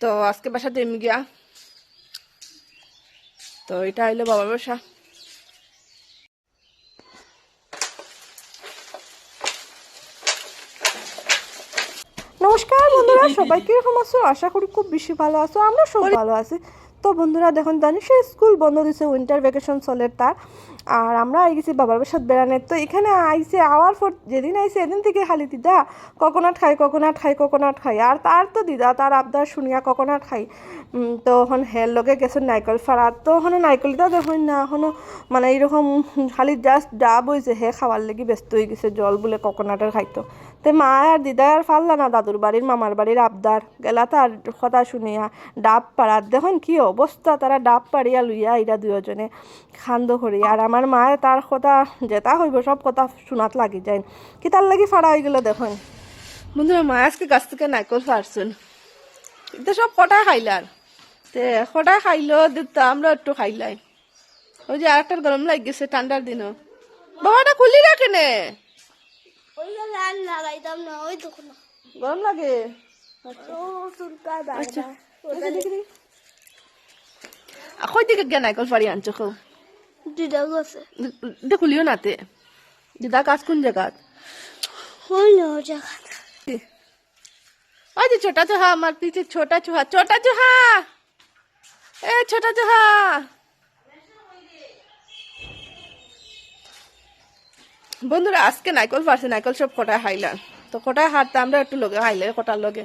তো আজকে বাসা দিয়ে গিয়া তো এটা হইলো বাবার বাসা। নমস্কার বন্ধুরা, সবাই কিরকম আছো? আশা করি খুব বেশি ভালো আছো। আমরা সব ভালো আছি। তো বন্ধুরা দেখুন, দানিশের স্কুল বন্ধ দিছে, উইন্টার ভ্যাকেশন চলে তার। আর আমরা আই গেছি বাবার বাসাত বেড়ানে। তো এখানে আইসে আওয়ার পর যেদিন আইসে এদিন থেকে খালি দিদা কোকোনাট খাই কোকোনাট খাই কোকোনাট খাই। আর তার তো দিদা তার আবদার শুনিয়া কোকোনাট খাই। তো এখন হের লগে গেছে নাইকল ফাড়া। তো ওখানে নাইকল দিদা দেখুন না, এখনো মানে এইরকম খালি জাস্ট ডাব হয়েছে, হে খাওয়ার লেগে ব্যস্ত হয়ে গেছে, জল বলে কোকোনাটের খাইতো। তে মা আর দিদা আর ফাল্লা না, দাদুর বাড়ির মামার বাড়ির আবদার গেলা তার কথা শুনিয়া ডাব পাড়ার দেখুন কি অবস্থা, তারা ডাব পাড়িয়া লইয়া এরা দুজনে খান্দ করি। আর আমার মায়ে তার কথা যেটা হইব সব কথা শোনাত লাগি যায়, কি তার লাগি ফাড়া হয়ে গেল দেখুন। বন্ধুরা মা আজকে গাছ থেকে নাইকল ফাড়ছেন, এটা সব কটায় খাইলার। তে কটায় খাইলো দিতা, আমরা একটু খাইলাই। ওই যে আরেকটার গরম লাগ গেছে ঠান্ডার দিনও। বাবাটা খুলি রাখে নে, গরম লাগে। আচ্ছা কই দিকে গে নাইকল ফাড়ি আনছো খাও? এটা খুলিও নাতে দিদা কাজ কোন জায়গাত? ওই যে ছোটা চোহা আমার পিছে, ছোটা চোহা এ ছোটা চোহা। বন্ধুরা আজকে নাইকল পারছে, নাইকল সব কটায় হাইলাম। তো কটায় হারতে আমরা একটু লগে হাইলে কটার লগে